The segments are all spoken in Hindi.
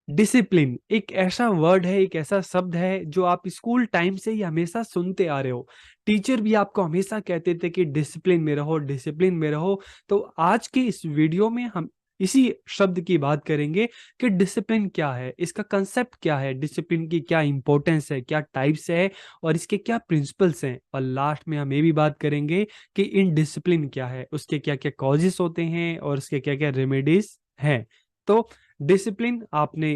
डिसिप्लिन एक ऐसा वर्ड है, एक ऐसा शब्द है जो आप स्कूल टाइम से ही हमेशा सुनते आ रहे हो। टीचर भी आपको हमेशा कहते थे कि डिसिप्लिन में रहो, डिसिप्लिन में रहो। तो आज की इस वीडियो में हम इसी शब्द की बात करेंगे कि डिसिप्लिन क्या है, इसका कंसेप्ट क्या है, डिसिप्लिन की क्या इंपॉर्टेंस है, क्या टाइप्स है और इसके क्या प्रिंसिपल्स हैं। और लास्ट में हम ये भी बात करेंगे कि इन डिसिप्लिन क्या है, उसके क्या क्या कॉजेस होते हैं और उसके क्या क्या रेमेडीज हैं। तो डिसिप्लिन आपने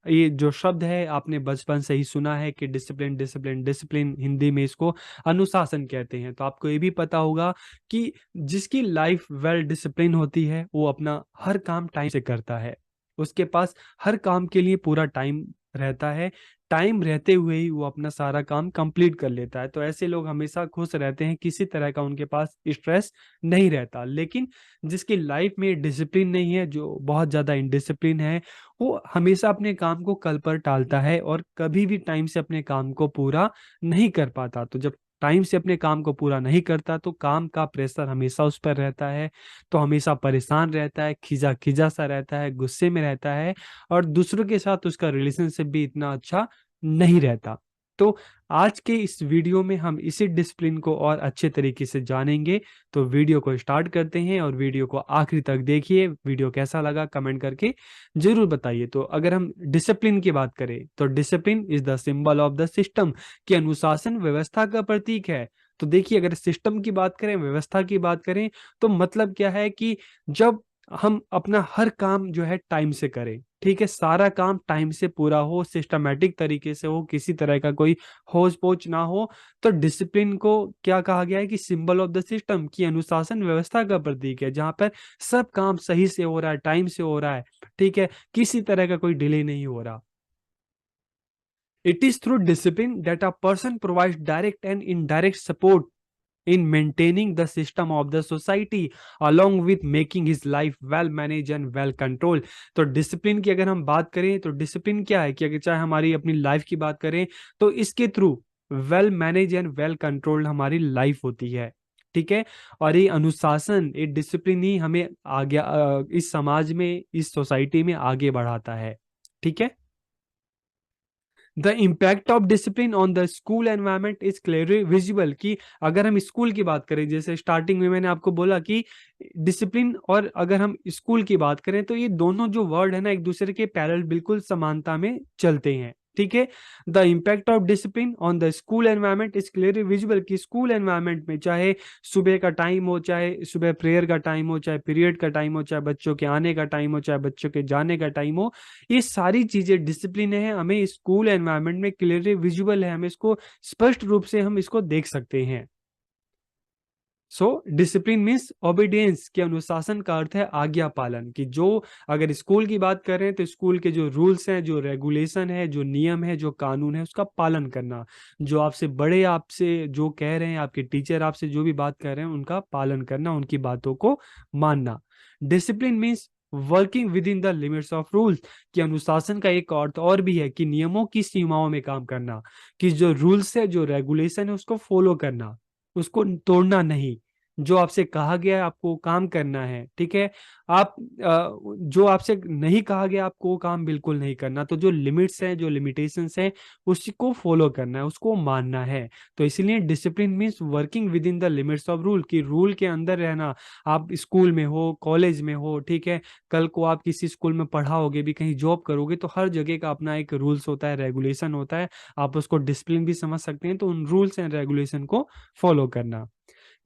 ये जो शब्द है आपने बचपन से ही सुना है कि डिसिप्लिन डिसिप्लिन डिसिप्लिन, हिंदी में इसको अनुशासन कहते हैं। तो आपको ये भी पता होगा कि जिसकी लाइफ वेल डिसिप्लिन होती है वो अपना हर काम टाइम से करता है, उसके पास हर काम के लिए पूरा टाइम रहता है, टाइम रहते हुए ही वो अपना सारा काम कंप्लीट कर लेता है। तो ऐसे लोग हमेशा खुश रहते हैं, किसी तरह का उनके पास स्ट्रेस नहीं रहता। लेकिन जिसकी लाइफ में डिसिप्लिन नहीं है, जो बहुत ज़्यादा इनडिसिप्लिन है, वो हमेशा अपने काम को कल पर टालता है और कभी भी टाइम से अपने काम को पूरा नहीं कर पाता। तो जब टाइम से अपने काम को पूरा नहीं करता तो काम का प्रेशर हमेशा उस पर रहता है, तो हमेशा परेशान रहता है, खिजा खिजा सा रहता है, गुस्से में रहता है और दूसरों के साथ उसका रिलेशनशिप भी इतना अच्छा नहीं रहता। तो आज के इस वीडियो में हम इसी डिसिप्लिन को और अच्छे तरीके से जानेंगे। तो वीडियो को स्टार्ट करते हैं और वीडियो को आखिरी तक देखिए। वीडियो कैसा लगा कमेंट करके जरूर बताइए। तो अगर हम डिसिप्लिन की बात करें तो discipline is the symbol of the system, कि अनुशासन व्यवस्था का प्रतीक है। तो देखिए, अगर सिस्टम की बात करें, व्यवस्था की बात करें, तो मतलब क्या है कि जब हम अपना हर काम जो है टाइम से करें, ठीक है, सारा काम टाइम से पूरा हो, सिस्टमेटिक तरीके से हो, किसी तरह का कोई होच पोच ना हो। तो डिसिप्लिन को क्या कहा गया है कि सिंबल ऑफ द सिस्टम, की अनुशासन व्यवस्था का प्रतीक है, जहां पर सब काम सही से हो रहा है, टाइम से हो रहा है, ठीक है, किसी तरह का कोई डिले नहीं हो रहा। It is through discipline that a person provides direct and indirect support in maintaining the system of the society along with making his life well managed and well controlled। तो डिसिप्लिन की अगर हम बात करें तो डिसिप्लिन क्या है कि अगर चाहे हमारी अपनी लाइफ की बात करें तो इसके through well manage and well controlled हमारी लाइफ होती है, ठीक है। और ये अनुशासन, ये डिसिप्लिन ही हमें आगे इस समाज में, इस सोसाइटी में आगे बढ़ाता है, ठीक है। The impact of discipline on the school environment is clearly visible, कि अगर हम स्कूल की बात करें, जैसे स्टार्टिंग में मैंने आपको बोला कि डिसिप्लिन और अगर हम स्कूल की बात करें तो ये दोनों जो वर्ड है ना एक दूसरे के पैरेलल बिल्कुल समानता में चलते हैं, ठीक है। The impact of discipline on the school environment is clearly visible, कि स्कूल एनवायरनमेंट में चाहे सुबह का टाइम हो, चाहे सुबह प्रेयर का टाइम हो, चाहे पीरियड का टाइम हो, चाहे बच्चों के आने का टाइम हो, चाहे बच्चों के जाने का टाइम हो, ये सारी चीजें डिसिप्लिन है, हमें स्कूल एनवायरनमेंट में क्लियरली विजुअल है, हमें इसको स्पष्ट रूप से हम इसको देख सकते हैं। सो डिसिप्लिन मीन्स ओबीडियंस, के अनुशासन का अर्थ है आज्ञा पालन, कि जो अगर स्कूल की बात कर रहे हैं तो स्कूल के जो रूल्स हैं, जो रेगुलेशन है, जो नियम है, जो कानून है, उसका पालन करना। जो आपसे बड़े आपसे जो कह रहे हैं, आपके टीचर आपसे जो भी बात कर रहे हैं उनका पालन करना, उनकी बातों को मानना। Discipline means working with in the limits of rules, कि अनुशासन का एक अर्थ और भी है कि नियमों की सीमाओं में काम करना, कि जो रूल्स है, जो रेगुलेशन है, उसको फॉलो करना, उसको तोड़ना नहीं। जो आपसे कहा गया है आपको काम करना है, ठीक है। आप जो आपसे नहीं कहा गया आपको वो काम बिल्कुल नहीं करना। तो जो लिमिट्स हैं, जो लिमिटेशंस हैं, उसको फॉलो करना है, उसको मानना है। तो इसलिए discipline means working with in the limits of rule, की रूल के अंदर रहना। आप स्कूल में हो, कॉलेज में हो, ठीक है, कल को आप किसी स्कूल में पढ़ाओगे भी, कहीं जॉब करोगे, तो हर जगह का अपना एक रूल्स होता है, रेगुलेशन होता है। आप उसको डिसिप्लिन भी समझ सकते हैं। तो उन रूल्स एंड रेगुलेशन को फॉलो करना।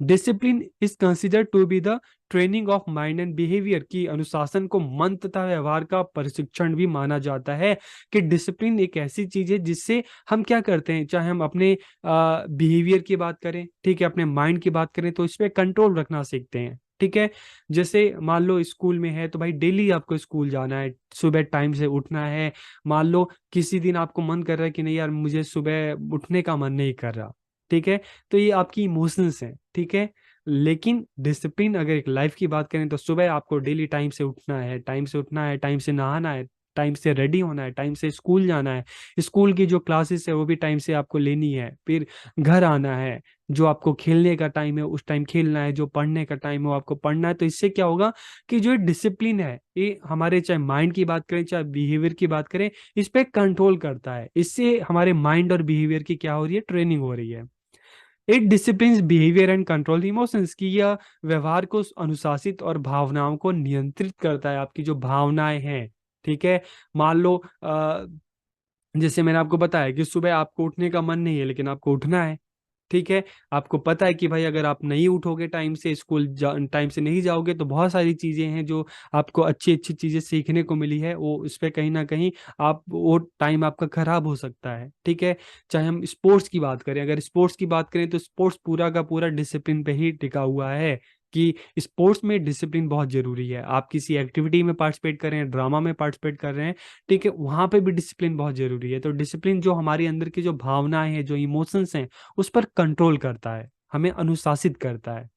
Discipline is considered to be the training of mind and behaviour, की अनुशासन को मन तथा व्यवहार का प्रशिक्षण भी माना जाता है। कि डिसिप्लिन एक ऐसी चीज है जिससे हम क्या करते हैं, चाहे हम अपने बिहेवियर की बात करें, ठीक है, अपने माइंड की बात करें, तो इस पे कंट्रोल रखना सीखते हैं, ठीक है। जैसे मान लो स्कूल में है तो भाई डेली आपको स्कूल जाना है, सुबह टाइम से उठना है। मान लो किसी दिन आपको मन कर रहा है कि नहीं यार मुझे सुबह उठने का मन नहीं कर रहा, ठीक है, तो ये आपकी इमोशंस हैं, ठीक है। लेकिन डिसिप्लिन अगर एक लाइफ की बात करें तो सुबह आपको डेली टाइम से उठना है, टाइम से उठना है, टाइम से नहाना है, टाइम से रेडी होना है, टाइम से स्कूल जाना है, स्कूल की जो क्लासेस है वो भी टाइम से आपको लेनी है, फिर घर आना है, जो आपको खेलने का टाइम है उस टाइम खेलना है, जो पढ़ने का टाइम है वो आपको पढ़ना है। तो इससे क्या होगा कि जो डिसिप्लिन है ये हमारे चाहे माइंड की बात करें चाहे बिहेवियर की बात करें, इस पे कंट्रोल करता है। इससे हमारे माइंड और बिहेवियर की क्या हो रही है, ट्रेनिंग हो रही है। It disciplines behaviour and control emotions की, यह व्यवहार को अनुशासित और भावनाओं को नियंत्रित करता है। आपकी जो भावनाएं हैं, ठीक है, मान लो जैसे मैंने आपको बताया कि सुबह आपको उठने का मन नहीं है लेकिन आपको उठना है, ठीक है, आपको पता है कि भाई अगर आप नहीं उठोगे टाइम से, स्कूल टाइम से नहीं जाओगे तो बहुत सारी चीजें हैं जो आपको अच्छी अच्छी चीजें सीखने को मिली है, वो उस पर कहीं ना कहीं आप वो टाइम आपका खराब हो सकता है, ठीक है। चाहे हम स्पोर्ट्स की बात करें, अगर स्पोर्ट्स की बात करें तो स्पोर्ट्स पूरा का पूरा डिसिप्लिन पे ही टिका हुआ है कि स्पोर्ट्स में डिसिप्लिन बहुत जरूरी है। आप किसी एक्टिविटी में पार्टिसिपेट कर रहे हैं, ड्रामा में पार्टिसिपेट कर रहे हैं, ठीक है, वहां पे भी डिसिप्लिन बहुत जरूरी है। तो डिसिप्लिन जो हमारी अंदर की जो भावनाएं हैं, जो इमोशंस हैं, उस पर कंट्रोल करता है, हमें अनुशासित करता है।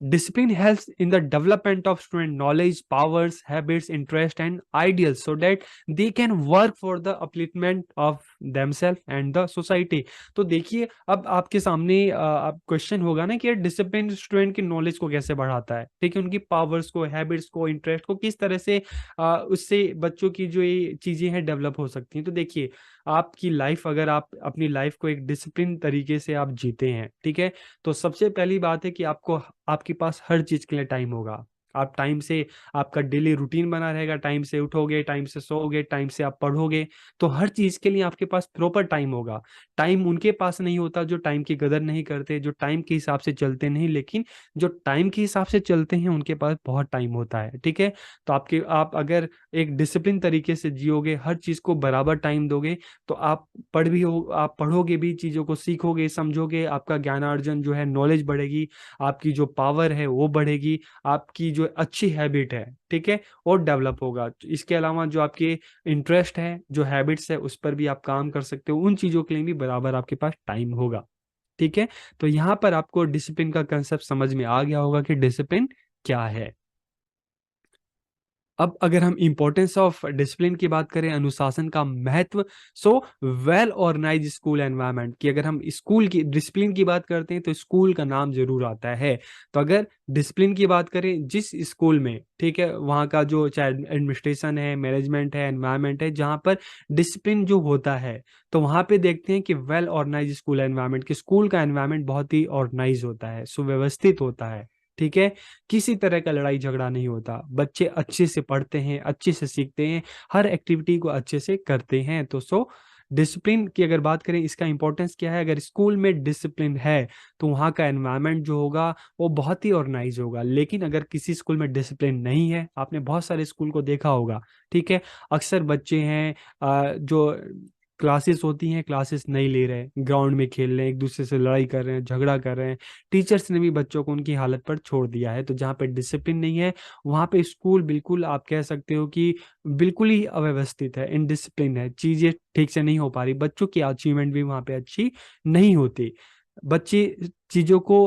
Discipline helps in the development of student knowledge, powers, habits, interest, and ideals so that they can work for the upliftment of themselves and the society। तो देखिए अब आपके सामने अब क्वेश्चन होगा ना कि डिसिप्लिन स्टूडेंट की नॉलेज को कैसे बढ़ाता है, ठीक है, उनकी पावर्स को, हैबिट्स को, इंटरेस्ट को किस तरह से उससे बच्चों की जो ये चीजें हैं डेवलप हो सकती हैं। तो देखिए आपकी लाइफ, अगर आप अपनी लाइफ को एक डिसिप्लिन तरीके से आप जीते हैं, ठीक है, तो सबसे पहली बात है कि आपको, आपके पास हर चीज के लिए टाइम होगा। आप टाइम से, आपका डेली रूटीन बना रहेगा, टाइम से उठोगे, टाइम से सोओगे, टाइम से आप पढ़ोगे, तो हर चीज के लिए आपके पास प्रॉपर टाइम होगा। टाइम उनके पास नहीं होता जो टाइम की कदर नहीं करते, जो टाइम के हिसाब से चलते नहीं, लेकिन जो टाइम के हिसाब से चलते हैं उनके पास बहुत टाइम होता है, ठीक है। तो आप अगर एक डिसिप्लिन तरीके से जियोगे, हर चीज को बराबर टाइम दोगे, तो आप पढ़ोगे भी, चीजों को सीखोगे, समझोगे, आपका ज्ञानार्जन जो है, नॉलेज बढ़ेगी, आपकी जो पावर है वो बढ़ेगी, आपकी जो अच्छी हैबिट है, ठीक है, और डेवलप होगा। इसके अलावा जो आपके इंटरेस्ट है, जो हैबिट्स है, उस पर भी आप काम कर सकते हो, उन चीजों के लिए भी बराबर आपके पास टाइम होगा, ठीक है। तो यहाँ पर आपको डिसिप्लिन का कंसेप्ट समझ में आ गया होगा कि डिसिप्लिन क्या है। अब अगर हम इंपॉर्टेंस ऑफ डिसिप्लिन की बात करें, अनुशासन का महत्व, so well organise school environment की, अगर हम स्कूल की डिसिप्लिन की बात करते हैं तो स्कूल का नाम जरूर आता है। तो अगर डिसिप्लिन की बात करें जिस स्कूल में, ठीक है, वहाँ का जो चाहे एडमिनिस्ट्रेशन है, मैनेजमेंट है, एनवायरनमेंट है, जहाँ पर डिसिप्लिन जो होता है, तो वहाँ पे देखते हैं कि वेल ऑर्गेनाइज स्कूल एनवायरनमेंट, कि स्कूल का एनवायरनमेंट बहुत ही ऑर्गेनाइज होता है, सुव्यवस्थित होता है, ठीक है, किसी तरह का लड़ाई झगड़ा नहीं होता, बच्चे अच्छे से पढ़ते हैं, अच्छे से सीखते हैं, हर एक्टिविटी को अच्छे से करते हैं। तो डिसिप्लिन की अगर बात करें, इसका इंपॉर्टेंस क्या है, अगर स्कूल में डिसिप्लिन है तो वहाँ का एनवायरनमेंट जो होगा वो बहुत ही ऑर्गेनाइज होगा। लेकिन अगर किसी स्कूल में डिसिप्लिन नहीं है, आपने बहुत सारे स्कूल को देखा होगा, ठीक है, अक्सर बच्चे हैं जो क्लासेस होती हैं, क्लासेस नहीं ले रहे, ग्राउंड में खेल रहे हैं, एक दूसरे से लड़ाई कर रहे हैं, झगड़ा कर रहे हैं, टीचर्स ने भी बच्चों को उनकी हालत पर छोड़ दिया है। तो जहाँ पे डिसिप्लिन नहीं है, वहाँ पे स्कूल बिल्कुल आप कह सकते हो कि बिल्कुल ही अव्यवस्थित है, इनडिसिप्लिन है, चीजें ठीक से नहीं हो पा रही, बच्चों की अचीवमेंट भी वहाँ पे अच्छी नहीं होती, बच्चे चीजों को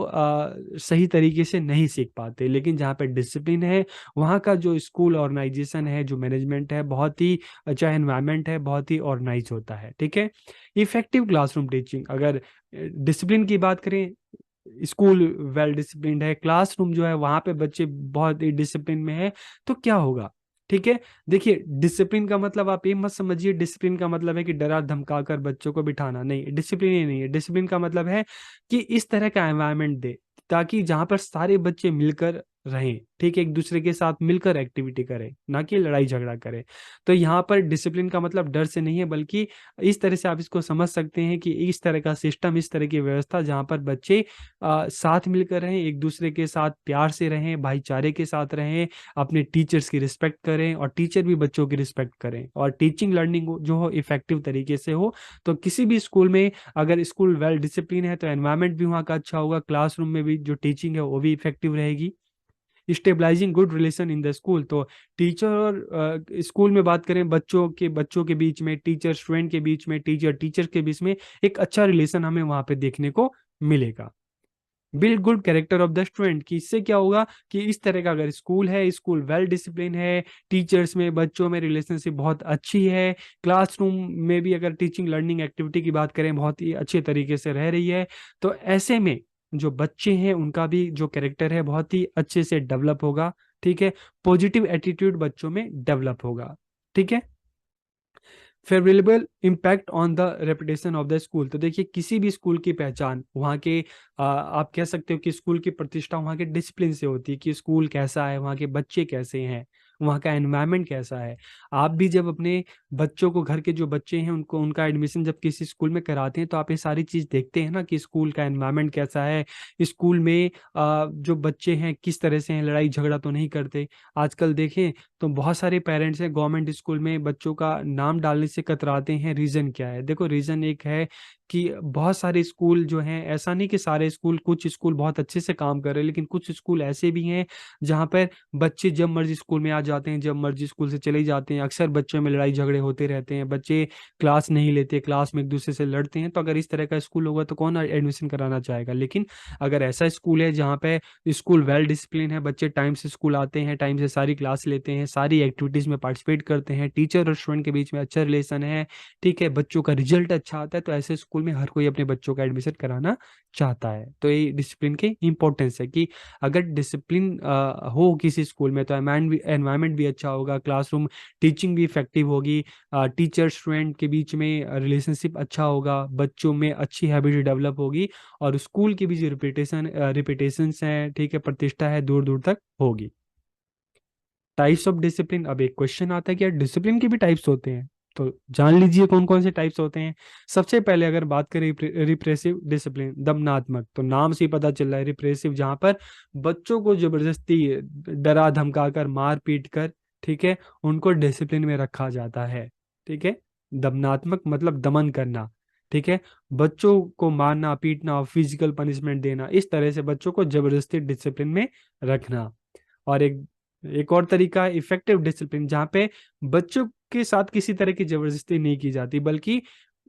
सही तरीके से नहीं सीख पाते। लेकिन जहाँ पे डिसिप्लिन है, वहाँ का जो स्कूल ऑर्गेनाइजेशन है, जो मैनेजमेंट है, बहुत ही अच्छा एनवायरनमेंट है, बहुत ही ऑर्गेनाइज होता है, ठीक है। इफेक्टिव क्लासरूम टीचिंग, अगर डिसिप्लिन की बात करें, स्कूल वेल डिसिप्लिन्ड है, क्लासरूम जो है वहां पे बच्चे बहुत ही डिसिप्लिन में है, तो क्या होगा, ठीक है। देखिए डिसिप्लिन का मतलब आप ये मत समझिए, डिसिप्लिन का मतलब है कि डरा धमका कर बच्चों को बिठाना, नहीं, डिसिप्लिन ये नहीं है। डिसिप्लिन का मतलब है कि इस तरह का एनवायरनमेंट दे ताकि जहां पर सारे बच्चे मिलकर रहें, ठीक है, एक दूसरे के साथ मिलकर एक्टिविटी करें, ना कि लड़ाई झगड़ा करें। तो यहाँ पर डिसिप्लिन का मतलब डर से नहीं है, बल्कि इस तरह से आप इसको समझ सकते हैं कि इस तरह का सिस्टम, इस तरह की व्यवस्था जहाँ पर बच्चे साथ मिलकर रहें, एक दूसरे के साथ प्यार से रहें, भाईचारे के साथ रहें, अपने टीचर्स की रिस्पेक्ट करें और टीचर भी बच्चों की रिस्पेक्ट करें, और टीचिंग लर्निंग जो हो इफेक्टिव तरीके से हो। तो किसी भी स्कूल में अगर स्कूल वेल डिसिप्लिन है तो एनवायरनमेंट भी वहाँ का अच्छा होगा, क्लासरूम में भी जो टीचिंग है वो भी इफेक्टिव रहेगी। Stabilising good relation in the school, तो टीचर और स्कूल में बात करें, बच्चों के बीच में, टीचर स्टूडेंट के बीच में, टीचर टीचर के बीच में एक अच्छा रिलेशन हमें वहाँ पे देखने को मिलेगा। Build good character of the student, कि इससे क्या होगा कि इस तरह का अगर स्कूल है, स्कूल वेल डिसिप्लिन है, टीचर्स में बच्चों में रिलेशनशिप बहुत अच्छी है, क्लासरूम में भी अगर टीचिंग लर्निंग एक्टिविटी की बात करें बहुत ही अच्छे तरीके से रह रही है, तो ऐसे में जो बच्चे हैं उनका भी जो कैरेक्टर है बहुत ही अच्छे से डेवलप होगा। ठीक है, पॉजिटिव एटीट्यूड बच्चों में डेवलप होगा। ठीक है, favourable impact on the reputation of the school, तो देखिए किसी भी स्कूल की पहचान वहाँ के आप कह सकते हो कि स्कूल की प्रतिष्ठा वहाँ के डिसिप्लिन से होती है, कि स्कूल कैसा है, वहाँ के बच्चे कैसे हैं, वहाँ का एनवायरनमेंट कैसा है। आप भी जब अपने बच्चों को, घर के जो बच्चे हैं उनको, उनका एडमिशन जब किसी स्कूल में कराते हैं तो आप ये सारी चीज़ देखते हैं ना, कि स्कूल का एनवायरनमेंट कैसा है, स्कूल में जो बच्चे हैं किस तरह से हैं, लड़ाई झगड़ा तो नहीं करते। आजकल देखें तो बहुत सारे पेरेंट्स हैं गवर्नमेंट स्कूल में बच्चों का नाम डालने से कतराते हैं। रीज़न क्या है? देखो रीज़न एक है कि बहुत सारे स्कूल जो हैं, ऐसा नहीं कि सारे स्कूल, कुछ स्कूल बहुत अच्छे से काम कर रहे हैं, लेकिन कुछ स्कूल ऐसे भी हैं जहाँ पर बच्चे जब मर्जी स्कूल में आ जाते हैं, जब मर्जी स्कूल से चले जाते हैं। अक्सर बच्चों में लड़ाई झगड़े होते रहते हैं, बच्चे क्लास नहीं लेते, क्लास में एक दूसरे से लड़ते हैं। तो अगर इस तरह का स्कूल होगा तो कौन एडमिशन कराना चाहेगा? लेकिन अगर ऐसा स्कूल है जहाँ पे स्कूल वेल डिसिप्लिन है, बच्चे टाइम से स्कूल आते हैं, टाइम से सारी क्लास लेते हैं, सारी एक्टिविटीज़ में पार्टिसिपेट करते हैं, टीचर और स्टूडेंट के बीच में अच्छा रिलेशन है, ठीक है, बच्चों का रिजल्ट अच्छा आता है, तो ऐसे स्कूल में हर कोई अपने बच्चों का एडमिशन कराना चाहता है। तो ये डिसिप्लिन की इंपॉर्टेंस है कि अगर डिसिप्लिन हो किसी स्कूल में तो एनवायरनमेंट भी अच्छा होगा, क्लासरूम टीचिंग भी इफेक्टिव होगी, टीचर स्टूडेंट के बीच में रिलेशनशिप अच्छा होगा, बच्चों में अच्छी हैबिट डेवलप होगी, और स्कूल की भी जो रिपीटेशंस हैं, ठीक है, प्रतिष्ठा है, दूर दूर तक होगी। टाइप्स ऑफ डिसिप्लिन, अब एक क्वेश्चन आता है कि यार डिसिप्लिन के भी टाइप्स होते हैं, तो जान लीजिए कौन कौन से टाइप्स होते हैं। सबसे पहले अगर बात करें रिप्रेसिव डिसिप्लिन, दमनात्मक, तो नाम से ही पता चल रहा है रिप्रेसिव, जहां पर बच्चों को जबरदस्ती डरा धमका कर, मार पीट कर, ठीक है, उनको डिसिप्लिन में रखा जाता है। ठीक है, दमनात्मक मतलब दमन करना, ठीक है, बच्चों को मारना पीटना, फिजिकल पनिशमेंट देना, इस तरह से बच्चों को जबरदस्ती डिसिप्लिन में रखना। और एक एक और तरीका है इफेक्टिव डिसिप्लिन, जहाँ पे बच्चों के साथ किसी तरह की जबरदस्ती नहीं की जाती, बल्कि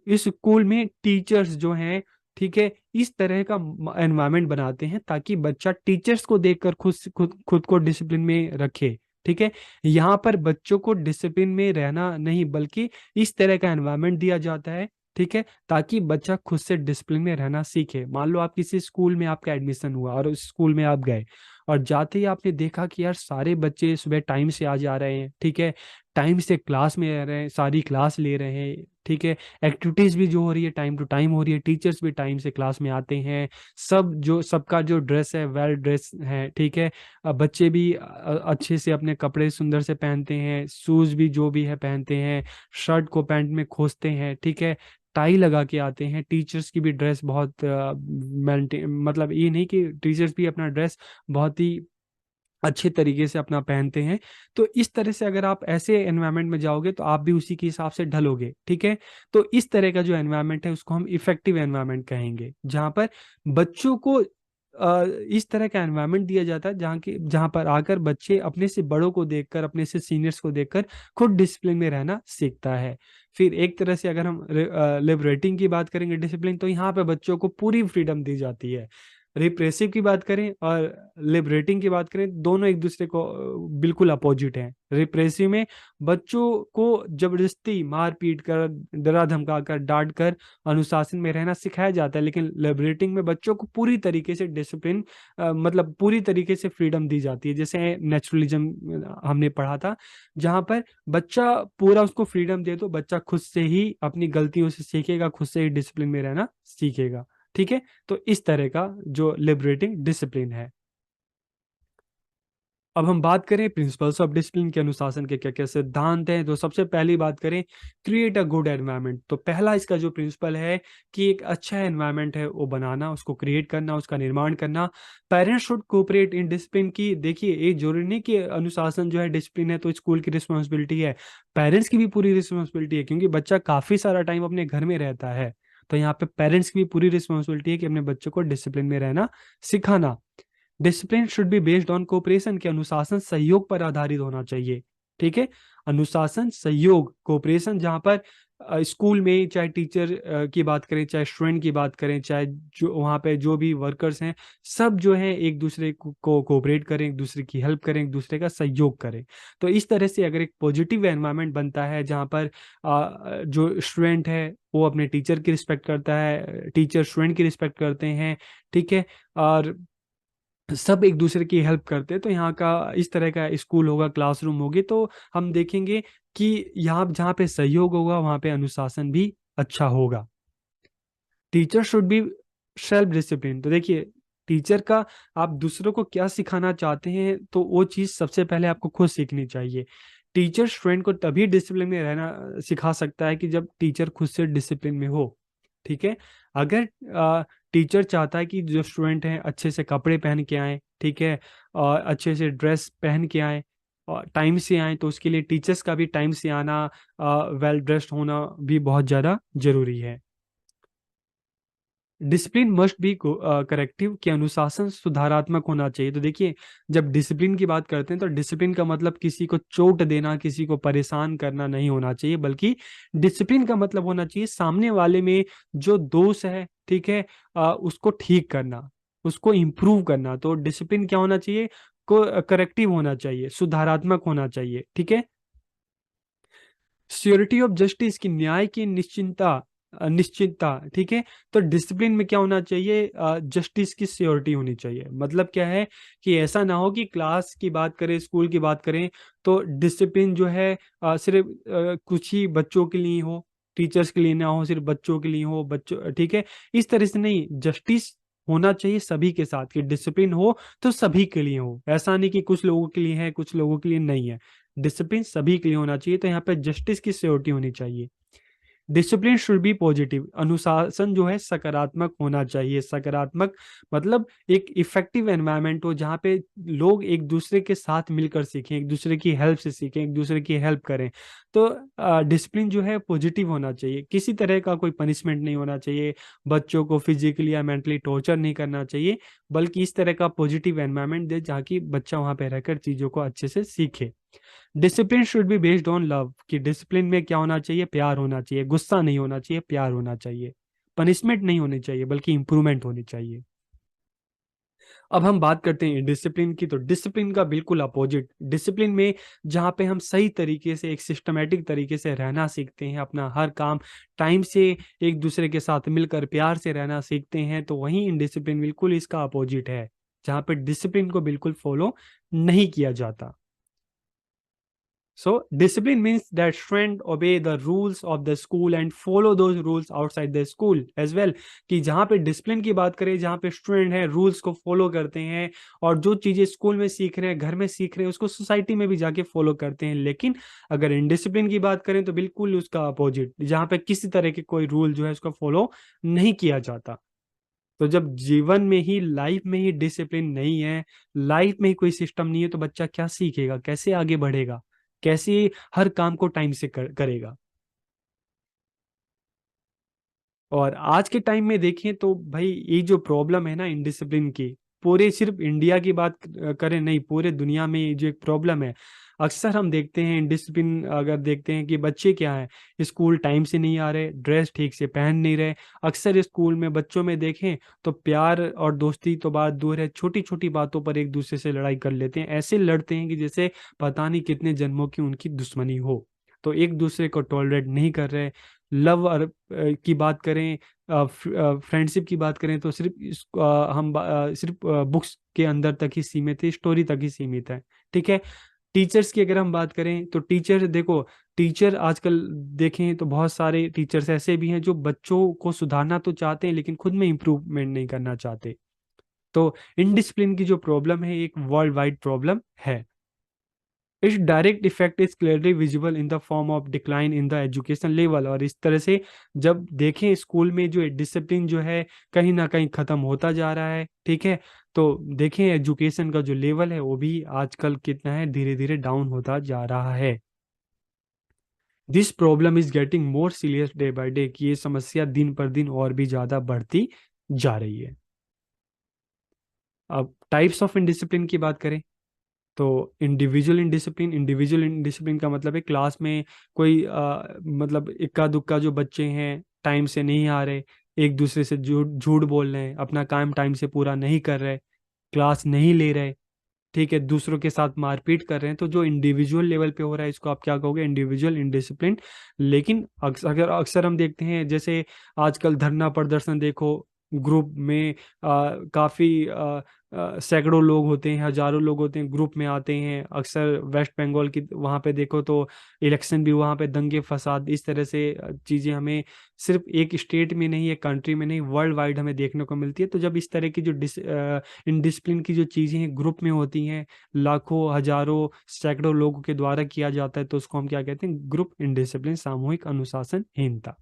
इस स्कूल में टीचर्स जो हैं, ठीक है, इस तरह का एनवायरनमेंट बनाते हैं ताकि बच्चा टीचर्स को देखकर खुद खुद खुद को डिसिप्लिन में रखे। ठीक है, यहाँ पर बच्चों को डिसिप्लिन में रहना नहीं, बल्कि इस तरह का एनवायरनमेंट दिया जाता है, ठीक है, ताकि बच्चा खुद से डिसिप्लिन में रहना सीखे। मान लो आप किसी स्कूल में आपका एडमिशन हुआ और उस स्कूल में आप गए, और जाते ही आपने देखा कि यार सारे बच्चे सुबह टाइम से आ जा रहे हैं, ठीक है, टाइम से क्लास में रह रहे हैं, सारी क्लास ले रहे हैं, ठीक है, एक्टिविटीज भी जो हो रही है टाइम टू टाइम हो रही है, टीचर्स भी टाइम से क्लास में आते हैं, सब जो सबका जो ड्रेस है वेल ड्रेस है, ठीक है, बच्चे भी अच्छे से अपने कपड़े सुंदर से पहनते हैं, शूज भी जो भी है पहनते हैं, शर्ट को पैंट में खोसते हैं, ठीक है, टाई लगा के आते हैं। टीचर्स की भी ड्रेस बहुत मतलब ये नहीं कि टीचर्स भी अपना ड्रेस बहुत ही अच्छे तरीके से अपना पहनते हैं। तो इस तरह से अगर आप ऐसे एनवायरनमेंट में जाओगे तो आप भी उसी के हिसाब से ढलोगे। ठीक है, तो इस तरह का जो एनवायरनमेंट है उसको हम इफेक्टिव एनवायरनमेंट कहेंगे, जहाँ पर बच्चों को इस तरह का एनवायरनमेंट दिया जाता है जहाँ पर आकर बच्चे अपने से बड़ों को देखकर, अपने से सीनियर्स को देखकर खुद डिसिप्लिन में रहना सीखता है। फिर एक तरह से अगर हम लिबरेटिंग की बात करेंगे डिसिप्लिन, तो यहाँ पे बच्चों को पूरी फ्रीडम दी जाती है। रिप्रेसिव की बात करें और लिबरेटिंग की बात करें, दोनों एक दूसरे को बिल्कुल अपोजिट हैं। रिप्रेसिव में बच्चों को जबरदस्ती मार पीट कर, डरा धमका कर, डांट कर अनुशासन में रहना सिखाया जाता है, लेकिन लिबरेटिंग में बच्चों को पूरी तरीके से डिसिप्लिन मतलब पूरी तरीके से फ्रीडम दी जाती है। जैसे नेचुरलिज्म हमने पढ़ा था, जहाँ पर बच्चा पूरा उसको फ्रीडम दे दो, बच्चा खुद से ही अपनी गलतियों से सीखेगा, खुद से ही डिसिप्लिन में रहना सीखेगा। ठीक है, तो इस तरह का जो लिबरेटिंग डिसिप्लिन है। अब हम बात करें प्रिंसिपल्स ऑफ डिसिप्लिन के, अनुशासन के क्या क्या सिद्धांत हैं, तो सबसे पहली बात करें क्रिएट अ गुड एनवायरनमेंट। तो पहला इसका जो प्रिंसिपल है कि एक अच्छा एनवायरनमेंट है वो बनाना, उसको क्रिएट करना, उसका निर्माण करना। Parents should cooperate in discipline की, देखिए ये जरूरी नहीं कि अनुशासन जो है डिसिप्लिन है तो स्कूल की रिस्पॉन्सिबिलिटी है, पेरेंट्स की भी पूरी रिस्पॉन्सिबिलिटी है, क्योंकि बच्चा काफी सारा टाइम अपने घर में रहता है। तो यहाँ पे पेरेंट्स की भी पूरी रिस्पॉन्सिबिलिटी है कि अपने बच्चों को डिसिप्लिन में रहना सिखाना। Discipline should be based on cooperation, के अनुशासन सहयोग पर आधारित होना चाहिए। ठीक है, अनुशासन सहयोग कोऑपरेशन, जहां पर स्कूल में चाहे टीचर की बात करें, चाहे स्टूडेंट की बात करें, चाहे जो वहाँ पे जो भी वर्कर्स हैं, सब जो है एक दूसरे को कोऑपरेट करें, एक दूसरे की हेल्प करें, एक दूसरे का सहयोग करें। तो इस तरह से अगर एक पॉजिटिव एनवायरनमेंट बनता है जहाँ पर जो स्टूडेंट है वो अपने टीचर की रिस्पेक्ट करता है, टीचर स्टूडेंट की रिस्पेक्ट करते हैं, ठीक है, और सब एक दूसरे की हेल्प करते हैं, तो यहाँ का इस तरह का स्कूल होगा, क्लासरूम होगी, तो हम देखेंगे कि यहाँ जहाँ पे सहयोग होगा वहाँ पे अनुशासन भी अच्छा होगा। Teacher should be self discipline. तो देखिए, टीचर का आप दूसरों को क्या सिखाना चाहते हैं तो वो चीज़ सबसे पहले आपको खुद सीखनी चाहिए। टीचर स्टूडेंट को तभी डिसिप्लिन में रहना सिखा सकता है कि जब टीचर खुद से डिसिप्लिन में हो, ठीक है। अगर टीचर चाहता है कि जो स्टूडेंट हैं अच्छे से कपड़े पहन के आए, ठीक है, और अच्छे से ड्रेस पहन के आए और टाइम से आए, तो उसके लिए टीचर्स का भी टाइम से आना, वेल ड्रेस्ड होना भी बहुत ज़्यादा जरूरी है। डिसिप्लिन मस्ट बी करेक्टिव, कि अनुशासन सुधारात्मक होना चाहिए। तो देखिए, जब डिसिप्लिन की बात करते हैं तो डिसिप्लिन का मतलब किसी को चोट देना, किसी को परेशान करना नहीं होना चाहिए, बल्कि डिसिप्लिन का मतलब होना चाहिए सामने वाले में जो दोष है, ठीक है, उसको ठीक करना, उसको इम्प्रूव करना। तो डिसिप्लिन क्या होना चाहिए, को करेक्टिव होना चाहिए, सुधारात्मक होना चाहिए, ठीक है। श्योरिटी ऑफ जस्टिस, की न्याय की निश्चितता, ठीक है। तो डिसिप्लिन में क्या होना चाहिए, जस्टिस की श्योरिटी होनी चाहिए। मतलब क्या है कि ऐसा ना हो कि क्लास की बात करें, स्कूल की बात करें, तो डिसिप्लिन जो है सिर्फ कुछ ही बच्चों के लिए हो, टीचर्स के लिए ना हो, सिर्फ बच्चों के लिए हो, बच्चों, ठीक है। इस तरह से नहीं, जस्टिस होना चाहिए सभी के साथ, कि डिसिप्लिन हो तो सभी के लिए हो, ऐसा नहीं कि कुछ लोगों के लिए है, कुछ लोगों के लिए नहीं है। डिसिप्लिन सभी के लिए होना चाहिए, तो यहाँ पे जस्टिस की सिक्योरिटी होनी चाहिए। डिसिप्लिन शुड बी पॉजिटिव, अनुशासन जो है सकारात्मक होना चाहिए। सकारात्मक मतलब एक इफेक्टिव एनवायरनमेंट हो जहाँ पे लोग एक दूसरे के साथ मिलकर सीखें, एक दूसरे की हेल्प से सीखें, एक दूसरे की हेल्प करें। तो डिसिप्लिन जो है पॉजिटिव होना चाहिए, किसी तरह का कोई पनिशमेंट नहीं होना चाहिए, बच्चों को फिजिकली या मेंटली टॉर्चर नहीं करना चाहिए, बल्कि इस तरह का पॉजिटिव एनवायरनमेंट दे जहाँ की बच्चा वहाँ पे रहकर चीज़ों को अच्छे से सीखे। Discipline should be based on love, कि डिसिप्लिन में क्या होना चाहिए, प्यार होना चाहिए, गुस्सा नहीं होना चाहिए, प्यार होना चाहिए। पनिशमेंट नहीं होनी चाहिए, बल्कि इंप्रूवमेंट होनी चाहिए। अब हम बात करते हैं डिसिप्लिन की, तो डिसिप्लिन का बिल्कुल अपोजिट, डिसिप्लिन में जहाँ पे हम सही तरीके से, एक सिस्टमेटिक तरीके से रहना सीखते हैं, अपना हर काम टाइम से, एक दूसरे के साथ मिलकर प्यार से रहना सीखते हैं, तो वहीं इनडिसिप्लिन बिल्कुल इसका अपोजिट है, जहाँ पे डिसिप्लिन को बिल्कुल फॉलो नहीं किया जाता। So, discipline means that students obey the rules of the school and follow those rules outside the school as well। कि जहाँ पे डिसिप्लिन की बात करें, जहाँ पे स्टूडेंट हैं रूल्स को फॉलो करते हैं, और जो चीज़ें स्कूल में सीख रहे हैं, घर में सीख रहे हैं, उसको सोसाइटी में भी जाके फॉलो करते हैं। लेकिन अगर इनडिसिप्लिन की बात करें तो बिल्कुल उसका अपोजिट, जहाँ पे किसी तरह के कोई रूल जो है उसको फॉलो नहीं किया जाता। तो जब जीवन में ही, लाइफ में ही डिसिप्लिन नहीं है, लाइफ में ही कोई सिस्टम नहीं है, तो बच्चा क्या सीखेगा, कैसे आगे बढ़ेगा, कैसे हर काम को टाइम से करेगा। और आज के टाइम में देखें तो भाई, ये जो प्रॉब्लम है ना इनडिसिप्लिन की, पूरे सिर्फ इंडिया की बात करें नहीं, पूरे दुनिया में ये जो एक प्रॉब्लम है, अक्सर हम देखते हैं इनडिसिप्लिन, अगर देखते हैं कि बच्चे क्या है, स्कूल टाइम से नहीं आ रहे, ड्रेस ठीक से पहन नहीं रहे। अक्सर स्कूल में बच्चों में देखें तो प्यार और दोस्ती तो बात दूर है, छोटी छोटी बातों पर एक दूसरे से लड़ाई कर लेते हैं, ऐसे लड़ते हैं कि जैसे पता नहीं कितने जन्मों की उनकी दुश्मनी हो। तो एक दूसरे को टॉलरेट नहीं कर रहे। लव और की बात करें, फ्रेंडशिप की बात करें, तो सिर्फ सिर्फ बुक्स के अंदर तक ही सीमित है, स्टोरी तक ही सीमित है, ठीक है। टीचर्स की अगर हम बात करें तो टीचर देखो, टीचर आजकल देखें तो बहुत सारे टीचर्स ऐसे भी हैं जो बच्चों को सुधारना तो चाहते हैं, लेकिन खुद में इंप्रूवमेंट नहीं करना चाहते। तो इनडिसिप्लिन की जो प्रॉब्लम है, एक वर्ल्ड वाइड प्रॉब्लम है। It's direct effect is clearly visible in the form of decline in the education level. और इस तरह से जब देखें स्कूल में जो डिसिप्लिन जो है कहीं ना कहीं खत्म होता जा रहा है, ठीक है, तो देखें एजुकेशन का जो लेवल है वो भी आजकल कितना है, धीरे धीरे डाउन होता जा रहा है। This problem is getting more serious day by day, कि ये समस्या दिन पर दिन और भी ज्यादा बढ़ती जा रही है। अब टाइप्स ऑफ इनडिसिप्लिन की बात करें, तो इंडिविजुअल इंडिसिप्लिन का मतलब है क्लास में कोई मतलब इक्का दुक्का जो बच्चे हैं टाइम से नहीं आ रहे, एक दूसरे से झूठ झूठ बोल रहे हैं, अपना काम टाइम से पूरा नहीं कर रहे, क्लास नहीं ले रहे, ठीक है, दूसरों के साथ मारपीट कर रहे हैं, तो जो इंडिविजुअल लेवल पे हो रहा है इसको आप क्या कहोगे? Individual indiscipline. लेकिन अगर अक्सर हम देखते हैं जैसे आजकल धरना प्रदर्शन देखो, ग्रुप में काफी सैकड़ों लोग होते हैं, हजारों लोग होते हैं, ग्रुप में आते हैं। अक्सर वेस्ट बंगाल की वहाँ पे देखो तो इलेक्शन भी वहाँ पे दंगे फसाद इस तरह से चीजें हमें सिर्फ एक स्टेट में नहीं, एक कंट्री में नहीं, वर्ल्ड वाइड हमें देखने को मिलती है। तो जब इस तरह की जो इनडिसिप्लिन की जो चीजें हैं ग्रुप में होती हैं, लाखों हजारों सैकड़ों लोगों के द्वारा किया जाता है, तो उसको हम क्या कहते हैं? ग्रुप इनडिसिप्लिन, सामूहिक अनुशासनहीनता।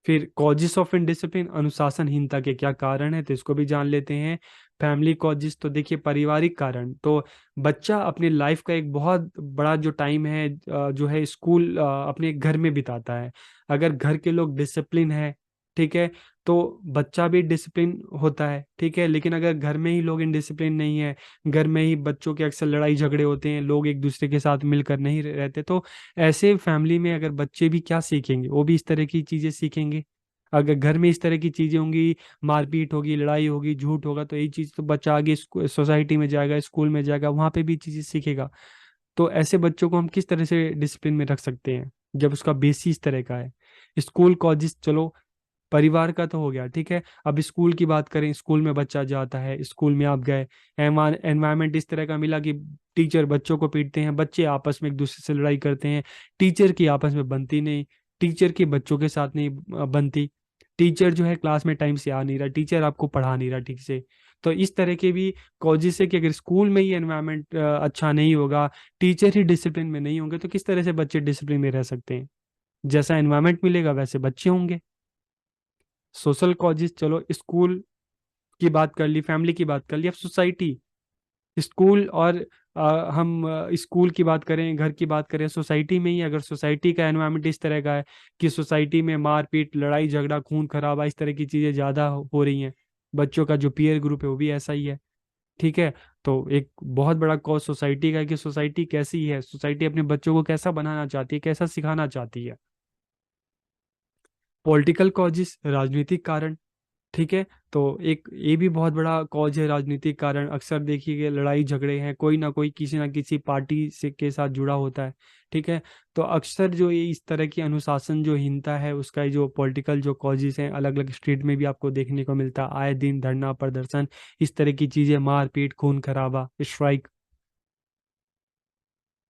फिर कॉजेस ऑफ इनडिसिप्लिन, अनुशासनहीनता के क्या कारण है, तो इसको भी जान लेते हैं। फैमिली कॉजेस, तो देखिए पारिवारिक कारण, तो बच्चा अपने लाइफ का एक बहुत बड़ा जो टाइम है जो है स्कूल अपने घर में बिताता है। अगर घर के लोग डिसिप्लिन है, ठीक है, तो बच्चा भी डिसिप्लिन होता है, ठीक है। लेकिन अगर घर में ही लोग इनडिसिप्लिन नहीं है, घर में ही बच्चों के अक्सर लड़ाई झगड़े होते हैं, लोग एक दूसरे के साथ मिलकर नहीं रहते, तो ऐसे फैमिली में अगर बच्चे भी क्या सीखेंगे? वो भी इस तरह की चीजें सीखेंगे। अगर घर में इस तरह की चीजें होंगी, मारपीट होगी, लड़ाई होगी, झूठ होगा, तो यही चीज तो बच्चा आगे सोसाइटी में जाएगा, स्कूल में जाएगा, वहां पे भी चीजें सीखेगा। तो ऐसे बच्चों को हम किस तरह से डिसिप्लिन में रख सकते हैं जब उसका बेसिस इस तरह का है? स्कूल कॉलेज चलो, परिवार का तो हो गया, ठीक है। अब स्कूल की बात करें, स्कूल में बच्चा जाता है, स्कूल में आप गए, एनवायरमेंट इस तरह का मिला कि टीचर बच्चों को पीटते हैं, बच्चे आपस में एक दूसरे से लड़ाई करते हैं, टीचर की आपस में बनती नहीं, टीचर की बच्चों के साथ नहीं बनती, टीचर जो है क्लास में टाइम से आ नहीं रहा, टीचर आपको पढ़ा नहीं रहा ठीक से। तो इस तरह के भी कॉजेस है कि अगर स्कूल में ही एनवायरमेंट अच्छा नहीं होगा, टीचर ही डिसिप्लिन में नहीं होंगे, तो किस तरह से बच्चे डिसिप्लिन में रह सकते हैं? जैसा एनवायरमेंट मिलेगा वैसे बच्चे होंगे। सोशल कॉजेज, चलो स्कूल की बात कर ली, फैमिली की बात कर ली, अब सोसाइटी, स्कूल और हम स्कूल की बात करें, घर की बात करें, सोसाइटी में ही अगर सोसाइटी का एनवायरनमेंट इस तरह का है कि सोसाइटी में मारपीट, लड़ाई झगड़ा, खून खराबा, इस तरह की चीज़ें ज़्यादा हो रही हैं, बच्चों का जो पीयर ग्रुप है वो भी ऐसा ही है, ठीक है। तो एक बहुत बड़ा कॉज सोसाइटी का है कि सोसाइटी कैसी है, सोसाइटी अपने बच्चों को कैसा बनाना चाहती है, कैसा सिखाना चाहती है। पॉलिटिकल कॉजेस, राजनीतिक कारण, ठीक है। तो एक ये भी बहुत बड़ा कॉज है, राजनीतिक कारण। अक्सर देखिए लड़ाई झगड़े हैं, कोई ना किसी पार्टी से के साथ जुड़ा होता है, ठीक है। तो अक्सर जो ये इस तरह की अनुशासन जो हीनता है उसका ये जो पॉलिटिकल जो कॉजेस हैं, अलग अलग स्टेट में भी आपको देखने को मिलता है, आए दिन धरना प्रदर्शन, इस तरह की चीजें, मारपीट, खून खराबा, स्ट्राइक।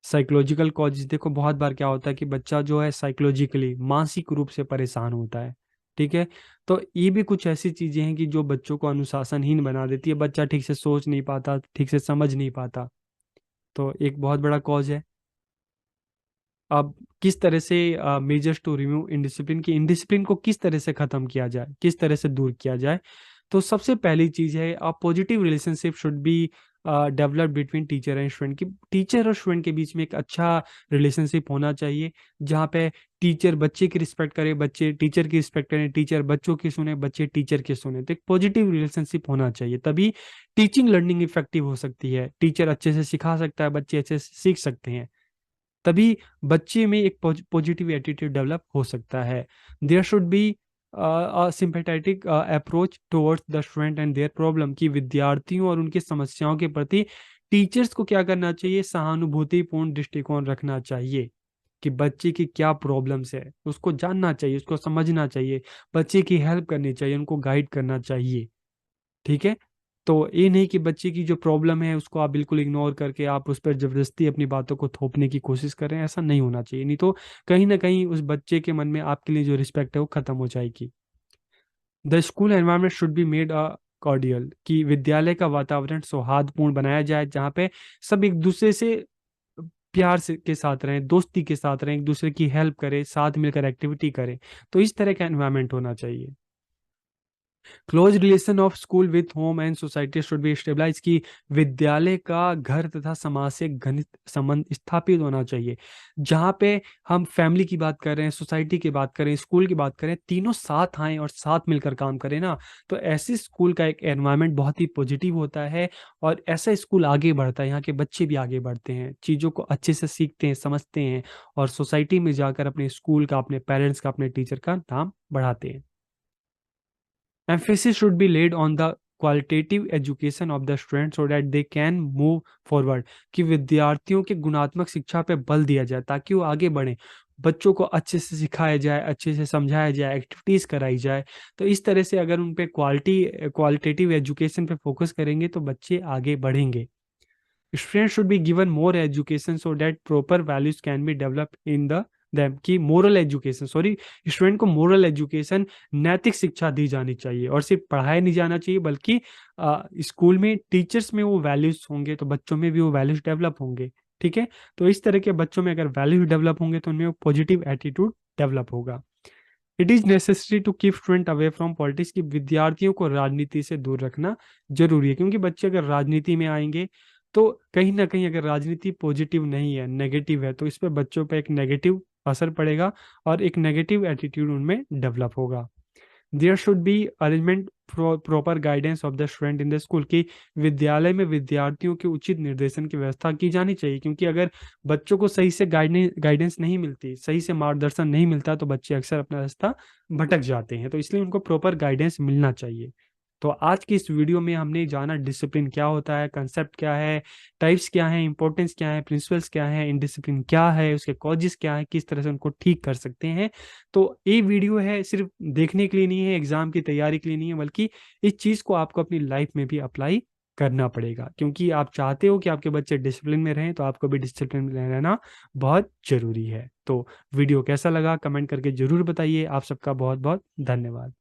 साइकोलॉजिकल कॉजेज, देखो बहुत बार क्या होता है कि बच्चा जो है साइकोलॉजिकली, मानसिक रूप से परेशान होता है, ठीक है। तो ये भी कुछ ऐसी चीजें हैं कि जो बच्चों को अनुशासनहीन बना देती है, बच्चा ठीक से सोच नहीं पाता, ठीक से समझ नहीं पाता, तो एक बहुत बड़ा कॉज है। अब किस तरह से मेजर्स टू रिमूव इनडिसिप्लिन, की इनडिसिप्लिन को किस तरह से खत्म किया जाए, किस तरह से दूर किया जाए? तो सबसे पहली चीज है, a positive relationship should be develop between teacher and student, की टीचर और स्टूडेंट के बीच में एक अच्छा रिलेशनशिप होना चाहिए, जहाँ पे टीचर बच्चे की रिस्पेक्ट करे, बच्चे टीचर की रिस्पेक्ट करें, टीचर बच्चों की सुने, बच्चे टीचर की सुने। तो एक पॉजिटिव रिलेशनशिप होना चाहिए, तभी टीचिंग लर्निंग इफेक्टिव हो सकती है, टीचर अच्छे से सिखा सकता है, बच्चे अच्छे से सीख सकते हैं, तभी बच्चे में एक पॉजिटिव एटीट्यूड डेवलप हो सकता है। There should be sympathetic approach towards the student and their problem, की विद्यार्थियों और उनकी समस्याओं के प्रति टीचर्स को क्या करना चाहिए? सहानुभूतिपूर्ण दृष्टिकोण रखना चाहिए, कि बच्चे की क्या प्रॉब्लम्स है उसको जानना चाहिए, उसको समझना चाहिए, बच्चे की हेल्प करनी चाहिए, उनको गाइड करना चाहिए, ठीक है। तो ये नहीं कि बच्चे की जो प्रॉब्लम है उसको आप बिल्कुल इग्नोर करके आप उस पर जबरदस्ती अपनी बातों को थोपने की कोशिश कर रहे हैं, ऐसा नहीं होना चाहिए, नहीं तो कहीं ना कहीं उस बच्चे के मन में आपके लिए जो रिस्पेक्ट है वो खत्म हो जाएगी। The school environment should be made a cordial, कि विद्यालय का वातावरण सौहार्दपूर्ण बनाया जाए, जहाँ पे सब एक दूसरे से प्यार से के साथ रहें, दोस्ती के साथ रहें, एक दूसरे की हेल्प करें, साथ मिलकर एक्टिविटी करें, तो इस तरह का एनवायरनमेंट होना चाहिए। Close relation of school with home and society should be stabilise, कि विद्यालय का घर तथा समाज से घनिष्ठ संबंध स्थापित होना चाहिए। जहाँ पे हम फैमिली की बात कर रहे हैं, सोसाइटी की बात करें, स्कूल की बात करें, तीनों साथ आए और साथ मिलकर काम करें ना, तो ऐसे स्कूल का एक एनवायरनमेंट बहुत ही पॉजिटिव होता है और ऐसा स्कूल आगे बढ़ता है। यहाँ के बच्चे भी आगे बढ़ते हैं, चीज़ों को अच्छे से सीखते हैं, समझते हैं और सोसाइटी में जाकर अपने स्कूल का, अपने पेरेंट्स का, अपने टीचर का नाम बढ़ाते हैं। Emphasis should be laid on the qualitative education of the students so that they can move forward, कि विद्यार्थियों के गुणात्मक शिक्षा पे बल दिया जाए ताकि वो आगे बढ़ें। बच्चों को अच्छे से सिखाया जाए, अच्छे से समझाया जाए, एक्टिविटीज़ कराई जाए। तो इस तरह से अगर उन पे क्वालिटेटिव एजुकेशन पे फोकस करेंगे तो बच्चे आगे बढ़ेंगे। Students should be given more education so that proper values can be developed in the them, कि मोरल एजुकेशन, सॉरी, स्टूडेंट को मोरल एजुकेशन, नैतिक शिक्षा दी जानी चाहिए और सिर्फ पढ़ाया नहीं जाना चाहिए, बल्कि स्कूल में टीचर्स में वो वैल्यूज होंगे तो बच्चों में भी वो वैल्यूज डेवलप होंगे। ठीक है, तो इस तरह के बच्चों में अगर वैल्यूज डेवलप होंगे तो उनमें वो पॉजिटिव एटीट्यूड डेवलप होगा। It is necessary to keep student away from politics, की विद्यार्थियों को राजनीति से दूर रखना जरूरी है, क्योंकि बच्चे अगर राजनीति में आएंगे तो कहीं ना कहीं अगर राजनीति पॉजिटिव नहीं है, नेगेटिव है, तो इस पे बच्चों पे एक नेगेटिव असर पड़ेगा और एक नेगेटिव एटीट्यूड उनमें डेवलप होगा। There should be arrangement proper guidance of the student in the school, की विद्यालय में विद्यार्थियों के उचित निर्देशन की व्यवस्था की जानी चाहिए, क्योंकि अगर बच्चों को सही से गाइडेंस नहीं मिलती, सही से मार्गदर्शन नहीं मिलता, तो बच्चे अक्सर अपना रास्ता भटक जाते हैं। तो इसलिए उनको प्रॉपर गाइडेंस मिलना चाहिए। तो आज की इस वीडियो में हमने जाना डिसिप्लिन क्या होता है, कंसेप्ट क्या है, टाइप्स क्या है, इंपॉर्टेंस क्या है, प्रिंसिपल्स क्या है, इनडिसिप्लिन क्या है, उसके कॉजेस क्या है, किस तरह से उनको ठीक कर सकते हैं। तो ये वीडियो है सिर्फ देखने के लिए नहीं है, एग्जाम की तैयारी के लिए नहीं है, बल्कि इस चीज़ को आपको अपनी लाइफ में भी अप्लाई करना पड़ेगा, क्योंकि आप चाहते हो कि आपके बच्चे डिसिप्लिन में रहें, तो आपको भी डिसिप्लिन में रहना बहुत जरूरी है। तो वीडियो कैसा लगा कमेंट करके जरूर बताइए। आप सबका बहुत बहुत धन्यवाद।